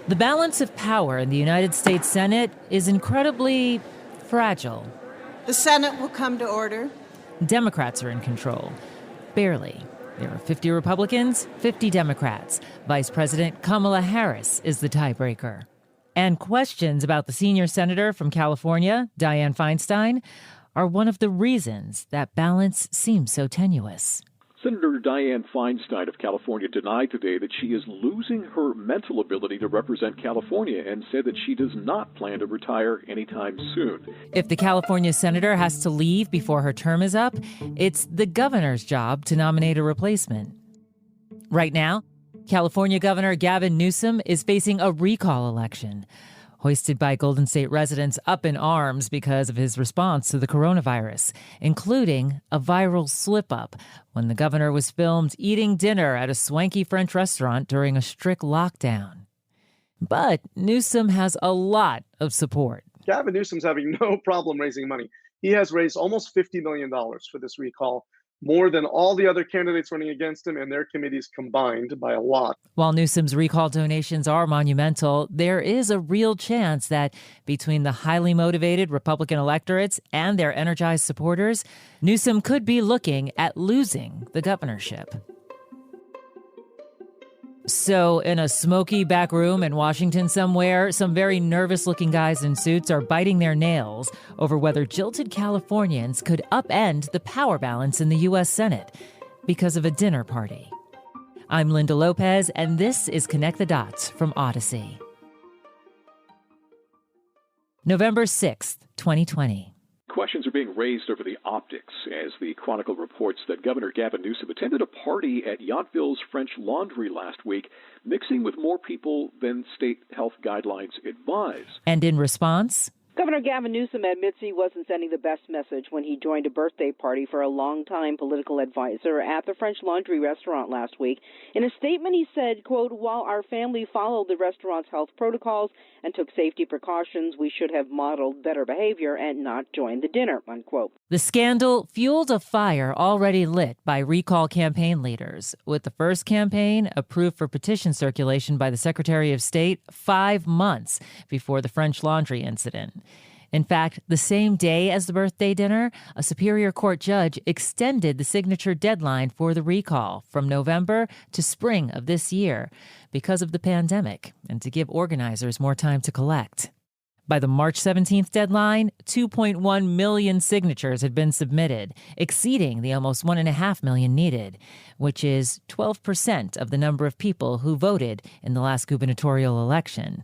The balance of power in the United States Senate is incredibly fragile. The Senate will come to order. Democrats are in control. Barely. There are 50 Republicans, 50 Democrats. Vice President Kamala Harris is the tiebreaker. And questions about the senior senator from California, Dianne Feinstein, are one of the reasons that balance seems so tenuous. Senator Dianne Feinstein of California denied today that she is losing her mental ability to represent California and said that she does not plan to retire anytime soon. If the California senator has to leave before her term is up, it's the governor's job to nominate a replacement. Right now, California Governor Gavin Newsom is facing a recall election, hoisted by Golden State residents up in arms because of his response to the coronavirus, including a viral slip-up when the governor was filmed eating dinner at a swanky French restaurant during a strict lockdown. But Newsom has a lot of support. Gavin Newsom's having no problem raising money. He has raised almost $50 million for this recall, more than all the other candidates running against him and their committees combined by a lot. While Newsom's recall donations are monumental, there is a real chance that between the highly motivated Republican electorates and their energized supporters, Newsom could be looking at losing the governorship. So in a smoky back room in Washington somewhere, some very nervous-looking guys in suits are biting their nails over whether jilted Californians could upend the power balance in the U.S. Senate because of a dinner party. I'm Lynda Lopez, and this is Connect the Dots from Audacy. November 6th, 2020. Questions are being raised over the optics as the Chronicle reports that Governor Gavin Newsom attended a party at Yountville's French Laundry last week, mixing with more people than state health guidelines advise. And in response, Governor Gavin Newsom admits he wasn't sending the best message when he joined a birthday party for a longtime political advisor at the French Laundry restaurant last week. In a statement, he said, quote, "While our family followed the restaurant's health protocols and took safety precautions, we should have modeled better behavior and not joined the dinner," unquote. The scandal fueled a fire already lit by recall campaign leaders, with the first campaign approved for petition circulation by the Secretary of State 5 months before the French Laundry incident. In fact, the same day as the birthday dinner, a Superior Court judge extended the signature deadline for the recall from November to spring of this year because of the pandemic and to give organizers more time to collect. By the March 17th deadline, 2.1 million signatures had been submitted, exceeding the almost 1.5 million needed, which is 12% of the number of people who voted in the last gubernatorial election.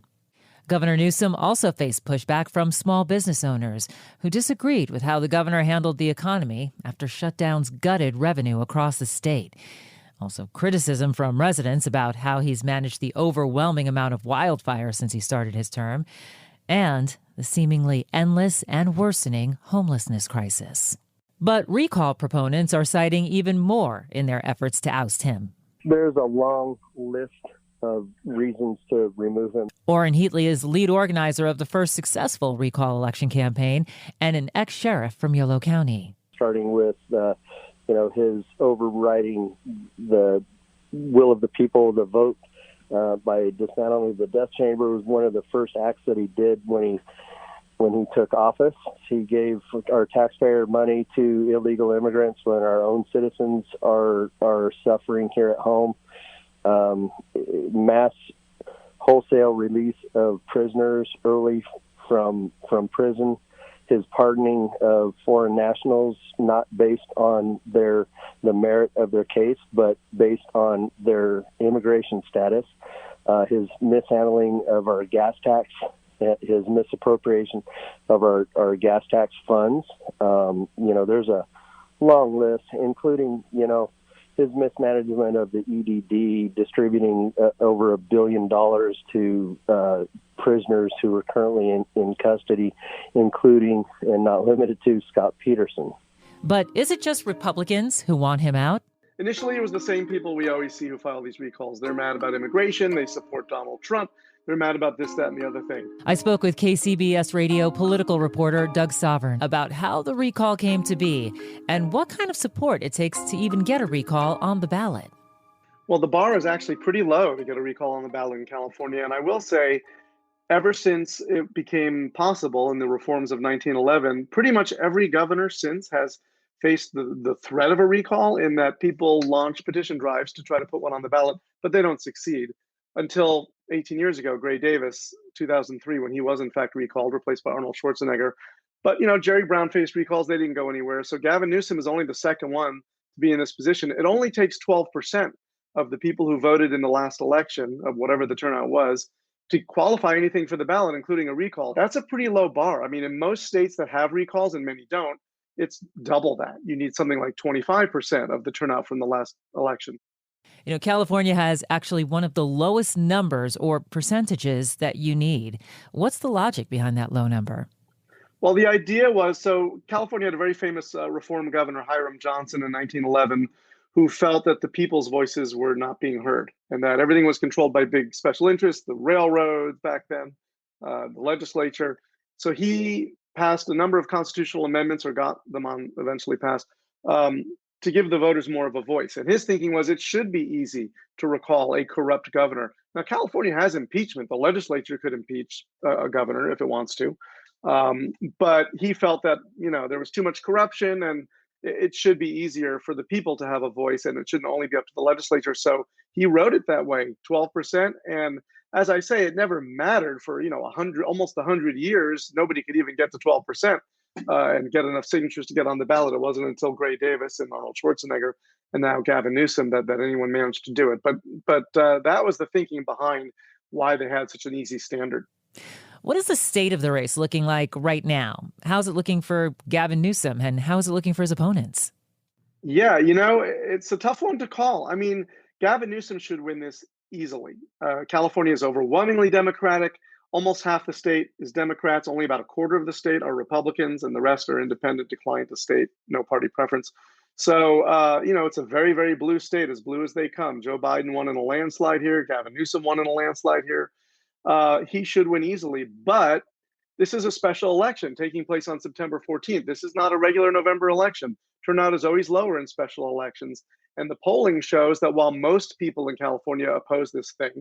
Governor Newsom also faced pushback from small business owners who disagreed with how the governor handled the economy after shutdowns gutted revenue across the state. Also criticism from residents about how he's managed the overwhelming amount of wildfire since he started his term, and the seemingly endless and worsening homelessness crisis. But recall proponents are citing even more in their efforts to oust him. There's a long list of reasons to remove him. Orrin Heatley is lead organizer of the first successful recall election campaign and an ex-sheriff from Yolo County. Starting with, his overriding the will of the people to vote by dismantling the death chamber was one of the first acts that he did when he took office. He gave our taxpayer money to illegal immigrants when our own citizens are suffering here at home. Mass wholesale release of prisoners early from prison, his pardoning of foreign nationals, not based on the merit of their case, but based on their immigration status, his mishandling of our gas tax, his misappropriation of our gas tax funds. There's a long list, including, his mismanagement of the EDD, distributing over $1 billion to prisoners who are currently in custody, including and not limited to Scott Peterson. But is it just Republicans who want him out? Initially, it was the same people we always see who file these recalls. They're mad about immigration. They support Donald Trump. They're mad about this, that, and the other thing. I spoke with KCBS Radio political reporter Doug Sovern about how the recall came to be and what kind of support it takes to even get a recall on the ballot. Well, the bar is actually pretty low to get a recall on the ballot in California. And I will say, ever since it became possible in the reforms of 1911, pretty much every governor since has faced the threat of a recall, in that people launch petition drives to try to put one on the ballot, but they don't succeed. Until 18 years ago, Gray Davis, 2003, when he was in fact recalled, replaced by Arnold Schwarzenegger. But Jerry Brown faced recalls, they didn't go anywhere. So Gavin Newsom is only the second one to be in this position. It only takes 12% of the people who voted in the last election, of whatever the turnout was, to qualify anything for the ballot, including a recall. That's a pretty low bar. I mean, in most states that have recalls, and many don't, it's double that. You need something like 25% of the turnout from the last election. California has actually one of the lowest numbers or percentages that you need. What's the logic behind that low number? Well, the idea was, so California had a very famous reform governor, Hiram Johnson, in 1911, who felt that the people's voices were not being heard and that everything was controlled by big special interests, the railroads back then, the legislature. So he passed a number of constitutional amendments, or got them on eventually passed, to give the voters more of a voice. And his thinking was it should be easy to recall a corrupt governor. Now, California has impeachment. The legislature could impeach a governor if it wants to. But he felt that, there was too much corruption, and it should be easier for the people to have a voice, and it shouldn't only be up to the legislature. So he wrote it that way, 12%. And as I say, it never mattered for, almost 100 years. Nobody could even get to 12% and get enough signatures to get on the ballot. It wasn't until Gray Davis and Arnold Schwarzenegger and now Gavin Newsom that anyone managed to do it. But that was the thinking behind why they had such an easy standard. What is the state of the race looking like right now? How's it looking for Gavin Newsom, and how is it looking for his opponents? Yeah, it's a tough one to call. I mean, Gavin Newsom should win this easily. California is overwhelmingly Democratic. Almost half the state is Democrats. Only about a quarter of the state are Republicans, and the rest are independent, declined to state, no party preference. So, it's a very, very blue state, as blue as they come. Joe Biden won in a landslide here. Gavin Newsom won in a landslide here. He should win easily, but this is a special election taking place on September 14th. This is not a regular November election. Turnout is always lower in special elections. And the polling shows that while most people in California oppose this thing,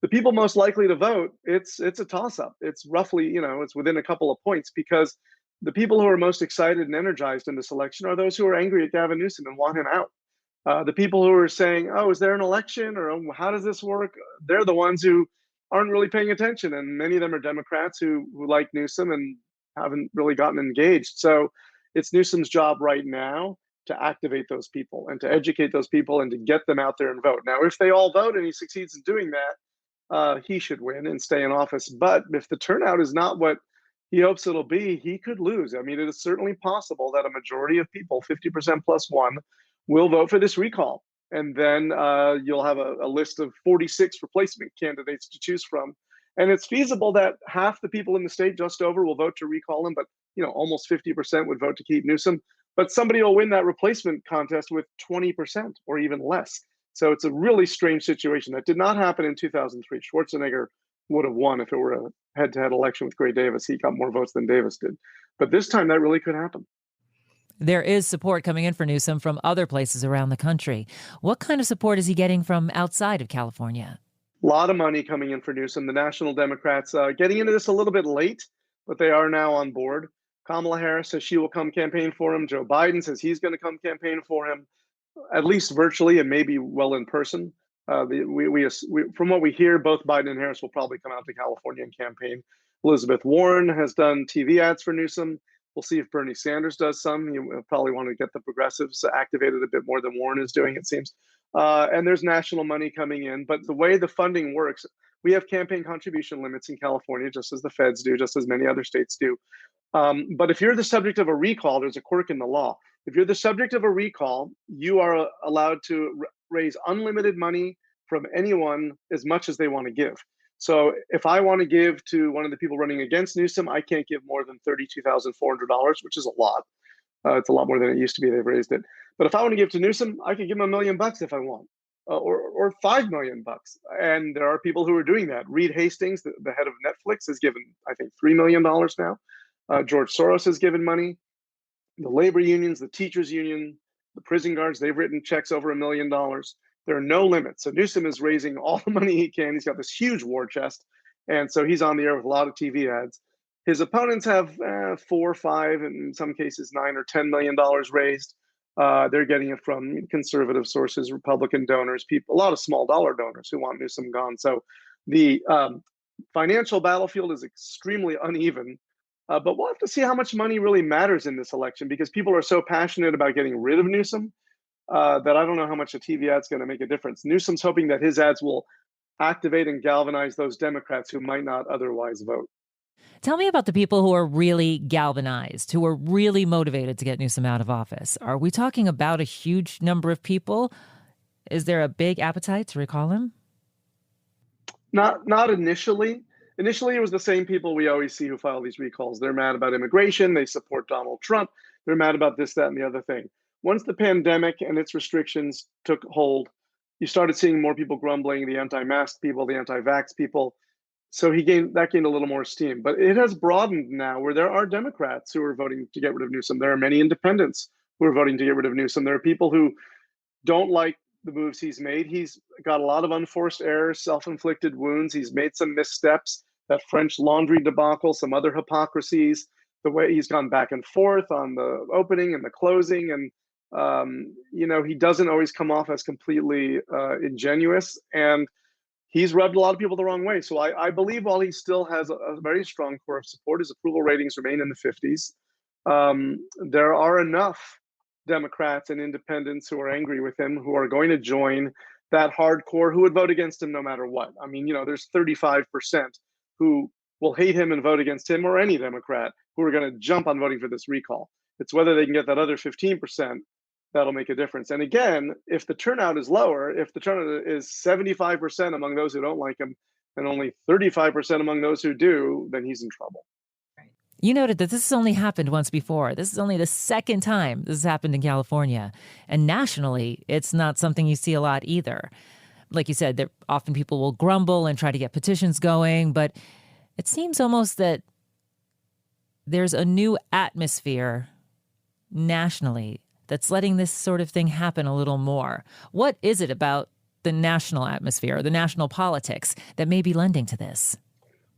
the people most likely to vote, it's a toss-up. It's roughly, it's within a couple of points, because the people who are most excited and energized in this election are those who are angry at Gavin Newsom and want him out. The people who are saying, oh, is there an election, or how does this work? They're the ones who aren't really paying attention. And many of them are Democrats who like Newsom and haven't really gotten engaged. So it's Newsom's job right now to activate those people and to educate those people and to get them out there and vote. Now, if they all vote and he succeeds in doing that, he should win and stay in office. But if the turnout is not what he hopes it'll be, he could lose. I mean, it is certainly possible that a majority of people, 50% plus one, will vote for this recall. And then you'll have a list of 46 replacement candidates to choose from. And it's feasible that half the people in the state, just over, will vote to recall him, but almost 50% would vote to keep Newsom. But somebody will win that replacement contest with 20% or even less. So it's a really strange situation. That did not happen in 2003. Schwarzenegger would have won if it were a head-to-head election with Gray Davis. He got more votes than Davis did. But this time that really could happen. There is support coming in for Newsom from other places around the country. What kind of support is he getting from outside of California? A lot of money coming in for Newsom. The National Democrats getting into this a little bit late, but they are now on board. Kamala Harris says she will come campaign for him. Joe Biden says he's going to come campaign for him, at least virtually and maybe well in person. From what we hear, both Biden and Harris will probably come out to California and campaign. Elizabeth Warren has done TV ads for Newsom. We'll see if Bernie Sanders does some. You probably want to get the progressives activated a bit more than Warren is doing, it seems. And there's national money coming in. But the way the funding works, we have campaign contribution limits in California, just as the feds do, just as many other states do. But if you're the subject of a recall, there's a quirk in the law. If you're the subject of a recall, you are allowed to raise unlimited money from anyone as much as they want to give. So if I want to give to one of the people running against Newsom, I can't give more than $32,400, which is a lot. It's a lot more than it used to be. They've raised it. But if I want to give to Newsom, I could give him $1 million if I want, or $5 million. And there are people who are doing that. Reed Hastings, the head of Netflix, has given, I think, $3 million now. George Soros has given money. The labor unions, the teachers union, the prison guards, they've written checks over $1 million. There are no limits. So Newsom is raising all the money he can. He's got this huge war chest. And so he's on the air with a lot of TV ads. His opponents have 4, 5, and in some cases $9 or $10 million raised. They're getting it from conservative sources, Republican donors, people, a lot of small dollar donors who want Newsom gone. So the financial battlefield is extremely uneven. But we'll have to see how much money really matters in this election, because people are so passionate about getting rid of Newsom that I don't know how much a TV ad's going to make a difference. Newsom's hoping that his ads will activate and galvanize those Democrats who might not otherwise vote. Tell me about the people who are really galvanized, who are really motivated to get Newsom out of office. Are we talking about a huge number of people? Is there a big appetite to recall him? Not initially. Initially, it was the same people we always see who file these recalls. They're mad about immigration. They support Donald Trump. They're mad about this, that, and the other thing. Once the pandemic and its restrictions took hold, you started seeing more people grumbling, the anti-mask people, the anti-vax people. So gained a little more steam. But it has broadened now, where there are Democrats who are voting to get rid of Newsom. There are many independents who are voting to get rid of Newsom. There are people who don't like the moves he's made. He's got a lot of unforced errors, self-inflicted wounds. He's made some missteps, that French Laundry debacle, some other hypocrisies, the way he's gone back and forth on the opening and the closing. And, he doesn't always come off as completely ingenuous. And he's rubbed a lot of people the wrong way. So I believe while he still has a very strong core of support, his approval ratings remain in the 50s. There are enough Democrats and independents who are angry with him, who are going to join that hardcore, who would vote against him no matter what. I mean, there's 35% who will hate him and vote against him, or any Democrat, who are going to jump on voting for this recall. It's whether they can get that other 15% that'll make a difference. And again, if the turnout is lower, if the turnout is 75% among those who don't like him and only 35% among those who do, then he's in trouble. You noted that this has only happened once before. This is only the second time this has happened in California. And nationally, it's not something you see a lot either. Like you said, that often people will grumble and try to get petitions going, but it seems almost that there's a new atmosphere nationally that's letting this sort of thing happen a little more. What is it about the national atmosphere, or the national politics, that may be lending to this?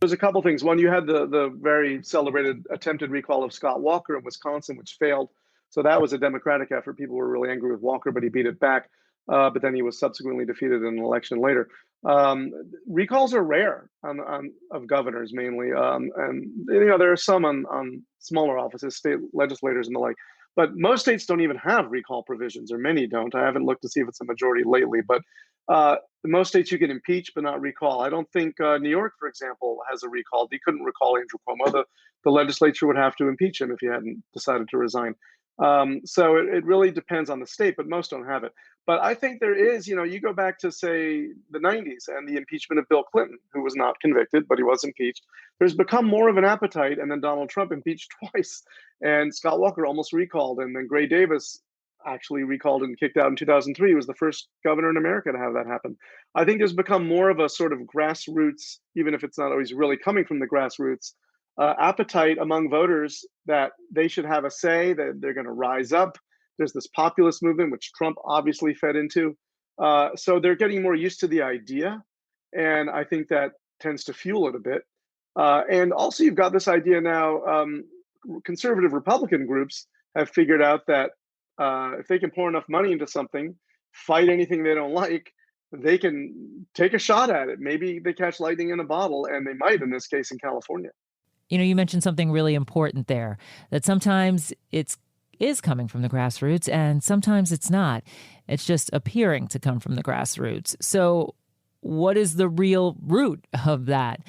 There's a couple things. One, you had the very celebrated attempted recall of Scott Walker in Wisconsin, which failed. So that was a Democratic effort. People were really angry with Walker, but he beat it back. But then he was subsequently defeated in an election later. Recalls are rare of governors mainly. And there are some on smaller offices, state legislators and the like. But most states don't even have recall provisions, or many don't. I haven't looked to see if it's a majority lately. But most states you can impeach but not recall. I don't think New York, for example, has a recall. They couldn't recall Andrew Cuomo. The legislature would have to impeach him if he hadn't decided to resign. So it really depends on the state, but most don't have it. But I think there is, you go back to, say, the 90s and the impeachment of Bill Clinton, who was not convicted, but he was impeached. There's become more of an appetite, and then Donald Trump impeached twice, and Scott Walker almost recalled, and then Gray Davis actually recalled and kicked out in 2003. He was the first governor in America to have that happen. I think there's become more of a sort of grassroots, even if it's not always really coming from the grassroots, appetite among voters that they should have a say, that they're going to rise up. There's this populist movement, which Trump obviously fed into. So they're getting more used to the idea. And I think that tends to fuel it a bit. And also you've got this idea now, conservative Republican groups have figured out that if they can pour enough money into something, fight anything they don't like, they can take a shot at it. Maybe they catch lightning in a bottle, and they might in this case in California. You mentioned something really important there, that sometimes it is coming from the grassroots and sometimes it's not. It's just appearing to come from the grassroots. So what is the real root of that?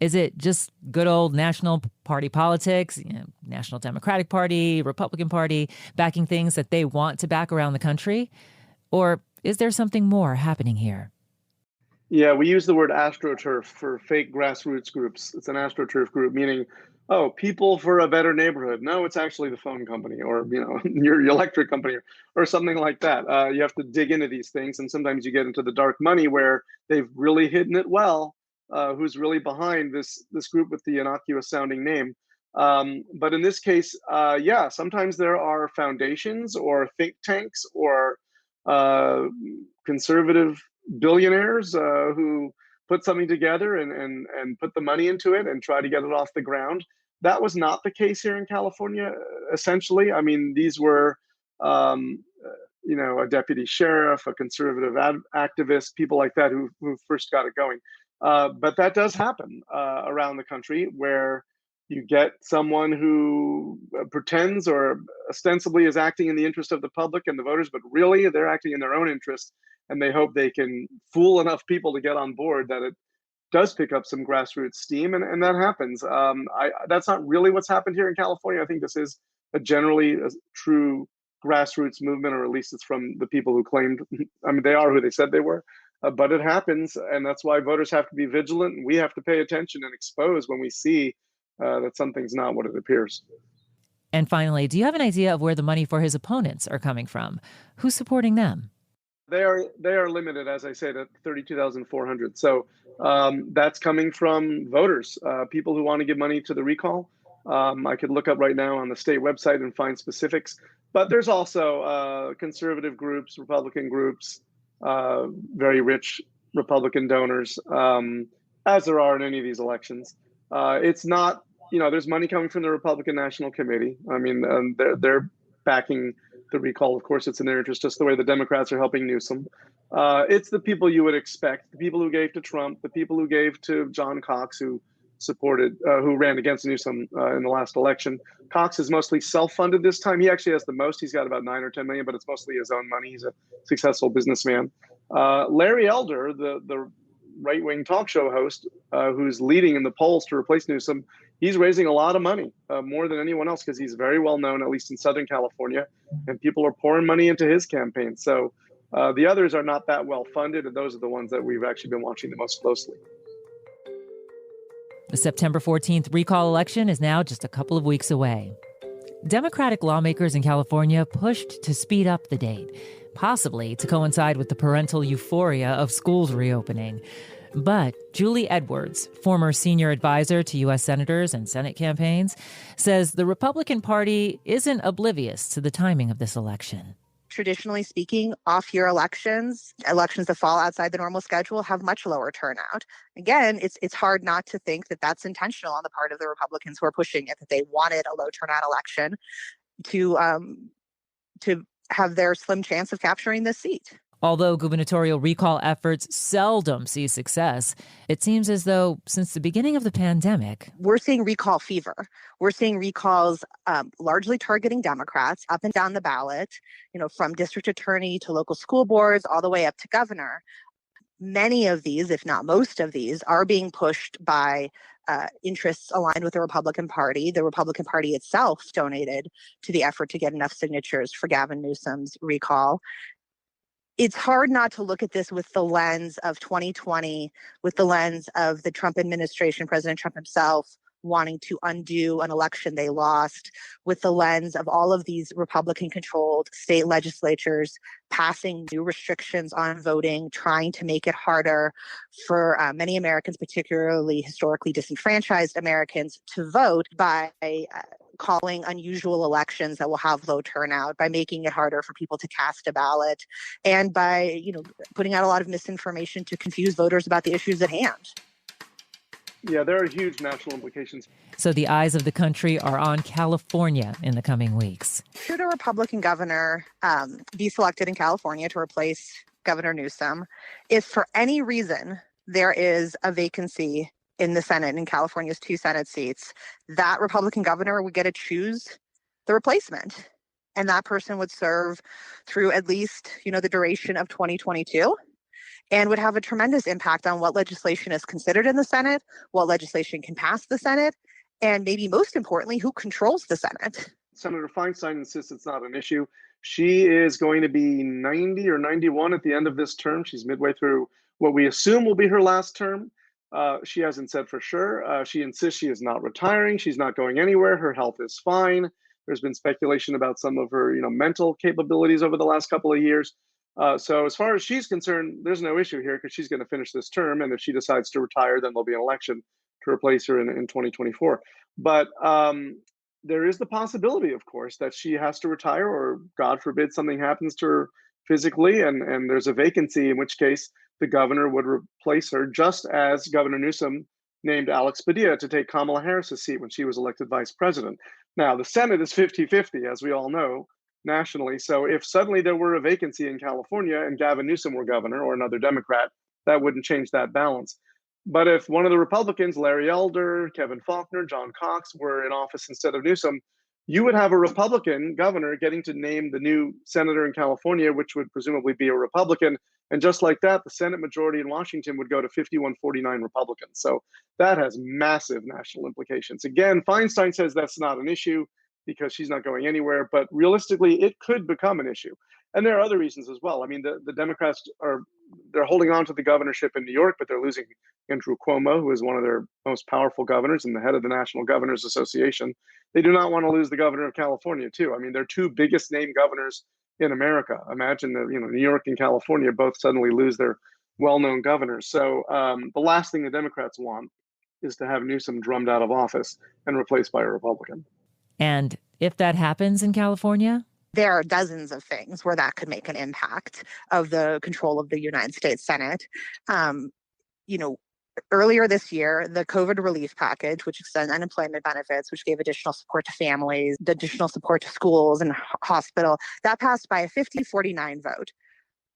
Is it just good old national party politics, National Democratic Party, Republican Party, backing things that they want to back around the country? Or is there something more happening here? Yeah, we use the word AstroTurf for fake grassroots groups. It's an AstroTurf group, meaning, people for a better neighborhood. No, it's actually the phone company, or your electric company, or something like that. You have to dig into these things, and sometimes you get into the dark money where they've really hidden it well. Who's really behind this group with the innocuous sounding name? But in this case, sometimes there are foundations or think tanks or conservative billionaires who put something together and put the money into it and try to get it off the ground. That was not the case here in California, essentially. I mean, these were, a deputy sheriff, a conservative activist, people like that who first got it going. But that does happen around the country, where you get someone who pretends or ostensibly is acting in the interest of the public and the voters, but really they're acting in their own interest, and they hope they can fool enough people to get on board that it does pick up some grassroots steam, and that happens. That's not really what's happened here in California. I think this is a true grassroots movement, or at least it's from the people who claimed, I mean, they are who they said they were, but it happens. And that's why voters have to be vigilant, and we have to pay attention and expose when we see that something's not what it appears. And finally, do you have an idea of where the money for his opponents are coming from? Who's supporting them? They are limited, as I said, at 32,400. So that's coming from voters, people who want to give money to the recall. I could look up right now on the state website and find specifics. But there's also conservative groups, Republican groups, very rich Republican donors, as there are in any of these elections. It's not, there's money coming from the Republican National Committee. I mean, they're backing the recall. Of course, it's in their interest, just the way the Democrats are helping Newsom. It's the people you would expect, the people who gave to Trump, the people who gave to John Cox, who ran against Newsom in the last election. Cox is mostly self-funded this time. He actually has the most. He's got about 9 or 10 million, but it's mostly his own money. He's a successful businessman. Larry Elder, the right-wing talk show host, who's leading in the polls to replace Newsom, he's raising a lot of money, more than anyone else, because he's very well known, at least in Southern California, and people are pouring money into his campaign. So the others are not that well funded, and those are the ones that we've actually been watching the most closely. The September 14th recall election is now just a couple of weeks away. Democratic lawmakers in California pushed to speed up the date, possibly to coincide with the parental euphoria of schools reopening. But Julie Edwards, former senior advisor to U.S. senators and Senate campaigns, says the Republican Party isn't oblivious to the timing of this election. Traditionally speaking, off-year elections that fall outside the normal schedule, have much lower turnout. Again, it's hard not to think that that's intentional on the part of the Republicans who are pushing it, that they wanted a low turnout election to have their slim chance of capturing this seat. Although gubernatorial recall efforts seldom see success, it seems as though since the beginning of the pandemic, we're seeing recall fever. We're seeing recalls largely targeting Democrats up and down the ballot, from district attorney to local school boards, all the way up to governor. Many of these, if not most of these, are being pushed by interests aligned with the Republican Party. The Republican Party itself donated to the effort to get enough signatures for Gavin Newsom's recall. It's hard not to look at this with the lens of 2020, with the lens of the Trump administration, President Trump himself wanting to undo an election they lost, with the lens of all of these Republican-controlled state legislatures passing new restrictions on voting, trying to make it harder for many Americans, particularly historically disenfranchised Americans, to vote by calling unusual elections that will have low turnout, by making it harder for people to cast a ballot, and by putting out a lot of misinformation to confuse voters about the issues at hand. Yeah, there are huge national implications. So the eyes of the country are on California in the coming weeks. Should a Republican governor be selected in California to replace Governor Newsom, if for any reason there is a vacancy in the Senate, in California's 2 Senate seats, that Republican governor would get to choose the replacement. And that person would serve through at least, the duration of 2022, and would have a tremendous impact on what legislation is considered in the Senate, what legislation can pass the Senate, and maybe most importantly, who controls the Senate. Senator Feinstein insists it's not an issue. She is going to be 90 or 91 at the end of this term. She's midway through what we assume will be her last term. She hasn't said for sure. She insists she is not retiring. She's not going anywhere. Her health is fine. There's been speculation about some of her, mental capabilities over the last couple of years. So as far as she's concerned, there's no issue here because she's going to finish this term. And if she decides to retire, then there'll be an election to replace her in 2024. But there is the possibility, of course, that she has to retire, or God forbid something happens to her physically, and there's a vacancy, in which case the governor would replace her, just as Governor Newsom named Alex Padilla to take Kamala Harris's seat when she was elected vice president. Now, the Senate is 50-50, as we all know, nationally. So if suddenly there were a vacancy in California and Gavin Newsom were governor or another Democrat, that wouldn't change that balance. But if one of the Republicans, Larry Elder, Kevin Faulconer, John Cox, were in office instead of Newsom, you would have a Republican governor getting to name the new senator in California, which would presumably be a Republican. And just like that, the Senate majority in Washington would go to 51-49 Republicans. So that has massive national implications. Again, Feinstein says that's not an issue because she's not going anywhere, but realistically, it could become an issue. And there are other reasons as well. I mean, the Democrats they're holding on to the governorship in New York, but they're losing Andrew Cuomo, who is one of their most powerful governors and the head of the National Governors Association. They do not want to lose the governor of California, too. I mean, they're two biggest name governors in America. Imagine that, New York and California both suddenly lose their well-known governors. So the last thing the Democrats want is to have Newsom drummed out of office and replaced by a Republican. And if that happens in California? There are dozens of things where that could make an impact of the control of the United States Senate. Earlier this year, the COVID relief package, which extends unemployment benefits, which gave additional support to families, additional support to schools and hospital, that passed by a 50-49 vote.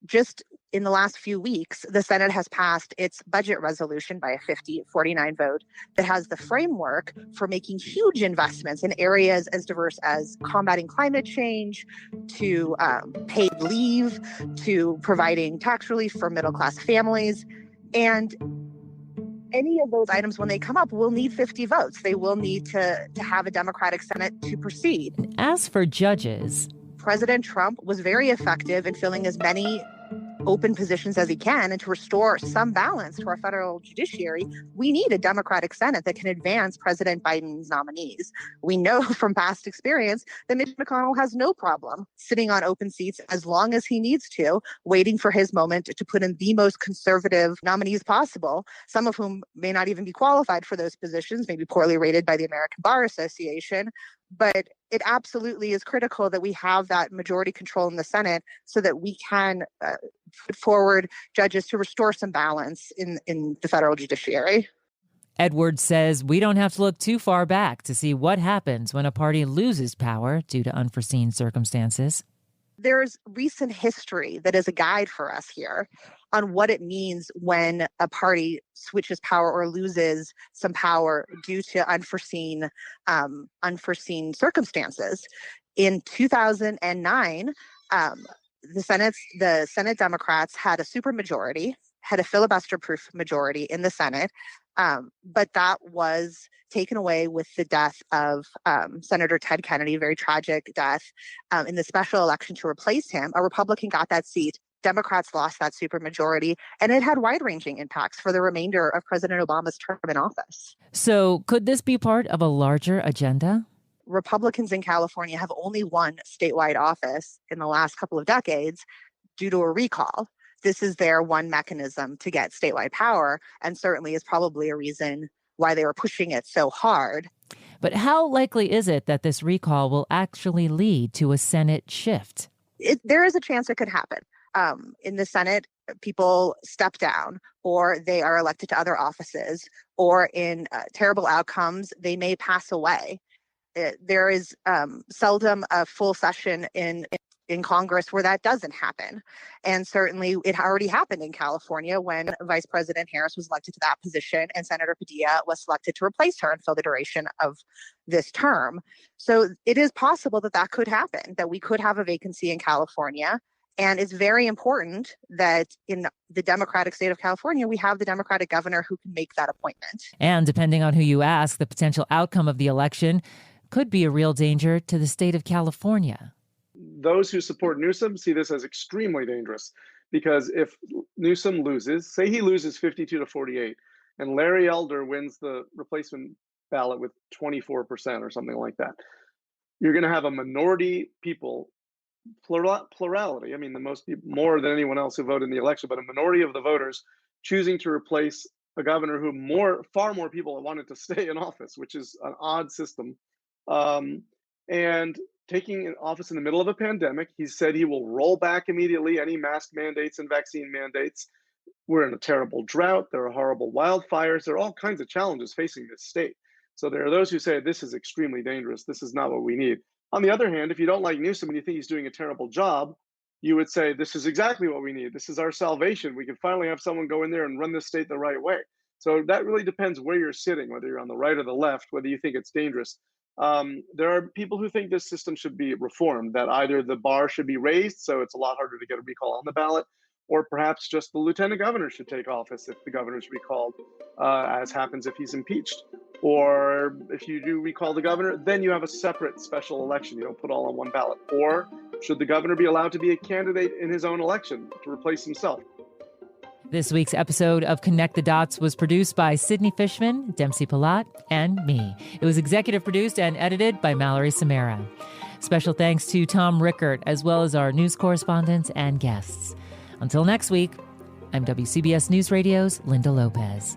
Just in the last few weeks, the Senate has passed its budget resolution by a 50-49 vote that has the framework for making huge investments in areas as diverse as combating climate change, to paid leave, to providing tax relief for middle-class families. And any of those items, when they come up, will need 50 votes. They will need to have a Democratic Senate to proceed. As for judges, President Trump was very effective in filling as many open positions as he can, and to restore some balance to our federal judiciary, we need a Democratic Senate that can advance President Biden's nominees. We know from past experience that Mitch McConnell has no problem sitting on open seats as long as he needs to, waiting for his moment to put in the most conservative nominees possible, some of whom may not even be qualified for those positions, maybe poorly rated by the American Bar Association. But it absolutely is critical that we have that majority control in the Senate so that we can put forward judges to restore some balance in the federal judiciary. Edwards says we don't have to look too far back to see what happens when a party loses power due to unforeseen circumstances. There's recent history that is a guide for us here on what it means when a party switches power or loses some power due to unforeseen circumstances. In 2009, the Senate Democrats had a supermajority, had a filibuster-proof majority in the Senate, but that was taken away with the death of Senator Ted Kennedy, a very tragic death. In the special election to replace him, a Republican got that seat. Democrats lost that supermajority, and it had wide-ranging impacts for the remainder of President Obama's term in office. So could this be part of a larger agenda? Republicans in California have only won statewide office in the last couple of decades due to a recall. This is their one mechanism to get statewide power, and certainly is probably a reason why they were pushing it so hard. But how likely is it that this recall will actually lead to a Senate shift? There is a chance it could happen. In the Senate, people step down, or they are elected to other offices, or in terrible outcomes, they may pass away. There is seldom a full session in Congress where that doesn't happen. And certainly it already happened in California when Vice President Harris was elected to that position and Senator Padilla was selected to replace her and fill the duration of this term. So it is possible that that could happen, that we could have a vacancy in California. And it's very important that in the Democratic state of California, we have the Democratic governor who can make that appointment. And depending on who you ask, the potential outcome of the election could be a real danger to the state of California. Those who support Newsom see this as extremely dangerous, because if Newsom loses, say he loses 52-48, and Larry Elder wins the replacement ballot with 24% or something like that, you're going to have a minority people, plurality. I mean, more than anyone else who voted in the election, but a minority of the voters choosing to replace a governor who far more people wanted to stay in office, which is an odd system. And taking office in the middle of a pandemic. He said he will roll back immediately any mask mandates and vaccine mandates. We're in a terrible drought. There are horrible wildfires. There are all kinds of challenges facing this state. So there are those who say this is extremely dangerous. This is not what we need. On the other hand, if you don't like Newsom and you think he's doing a terrible job, you would say this is exactly what we need. This is our salvation. We can finally have someone go in there and run this state the right way. So that really depends where you're sitting, whether you're on the right or the left, whether you think it's dangerous. There are people who think this system should be reformed, that either the bar should be raised so it's a lot harder to get a recall on the ballot, or perhaps just the lieutenant governor should take office if the governor's recalled, as happens if he's impeached. Or if you do recall the governor, then you have a separate special election. You don't put all on one ballot. Or should the governor be allowed to be a candidate in his own election to replace himself? This week's episode of Connect the Dots was produced by Sydney Fishman, Dempsey Palat, and me. It was executive produced and edited by Mallory Samara. Special thanks to Tom Rickert, as well as our news correspondents and guests. Until next week, I'm WCBS News Radio's Lynda Lopez.